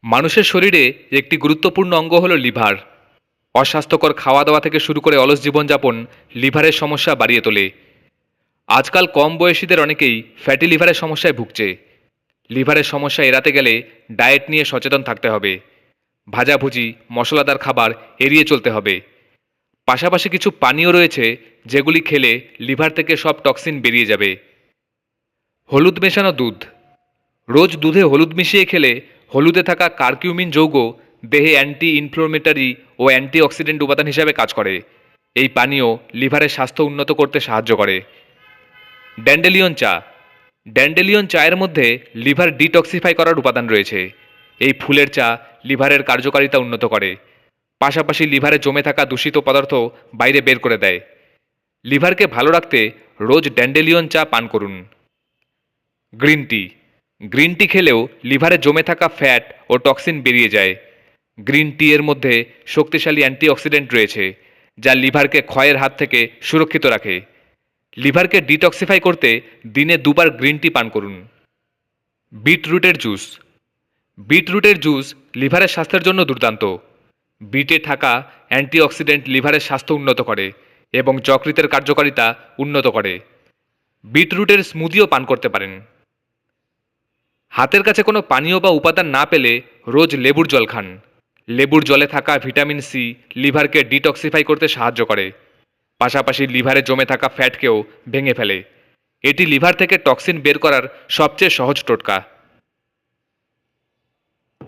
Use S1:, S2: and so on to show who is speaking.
S1: মানুষের শরীরে একটি গুরুত্বপূর্ণ অঙ্গ হলো লিভার। অস্বাস্থ্যকর খাওয়া দাওয়া থেকে শুরু করে অলস জীবনযাপন লিভারের সমস্যা বাড়িয়ে তোলে। আজকাল কম বয়সীদের অনেকেই ফ্যাটি লিভারের সমস্যায় ভুগছে। লিভারের সমস্যা এড়াতে গেলে ডায়েট নিয়ে সচেতন থাকতে হবে। ভাজাভুজি মশলাদার খাবার এড়িয়ে চলতে হবে। পাশাপাশি কিছু পানীয় রয়েছে যেগুলি খেলে লিভার থেকে সব টক্সিন বেরিয়ে যাবে। হলুদ মেশানো দুধ। রোজ দুধে হলুদ মিশিয়ে খেলে হলুদে থাকা কার্কিউমিন যৌগ দেহে অ্যান্টি ইনফ্লোমেটারি ও অ্যান্টিঅক্সিডেন্ট উপাদান হিসাবে কাজ করে। এই পানীয় লিভারের স্বাস্থ্য উন্নত করতে সাহায্য করে। ড্যান্ডেলিয়ন চা। ড্যান্ডেলিয়ন চায়ের মধ্যে লিভার ডিটক্সিফাই করার উপাদান রয়েছে। এই ফুলের চা লিভারের কার্যকারিতা উন্নত করে। পাশাপাশি লিভারে জমে থাকা দূষিত পদার্থ বাইরে বের করে দেয়। লিভারকে ভালো রাখতে রোজ ড্যান্ডেলিয়ন চা পান করুন। Green tea. গ্রিন টি খেলেও লিভারে জমে থাকা ফ্যাট ও টক্সিন বেরিয়ে যায়। গ্রিন টি এর মধ্যে শক্তিশালী অ্যান্টিঅক্সিডেন্ট রয়েছে, যা লিভারকে ক্ষয়ের হাত থেকে সুরক্ষিত রাখে। লিভারকে ডিটক্সিফাই করতে দিনে দুবার গ্রিন টি পান করুন। বিটরুটের জুস। বিটরুটের জুস লিভারের স্বাস্থ্যের জন্য দুর্দান্ত। বিটে থাকা অ্যান্টিঅক্সিডেন্ট লিভারের স্বাস্থ্য উন্নত করে এবং যকৃতের কার্যকারিতা উন্নত করে। বিটরুটের স্মুদিও পান করতে পারেন। হাতের কাছে কোনো পানীয় বা উপাদান না পেলে রোজ লেবুর জল খান। লেবুর জলে থাকা ভিটামিন সি লিভারকে ডিটক্সিফাই করতে সাহায্য করে। পাশাপাশি লিভারে জমে থাকা ফ্যাটকেও ভেঙে ফেলে। এটি লিভার থেকে টক্সিন বের করার সবচেয়ে সহজ টোটকা।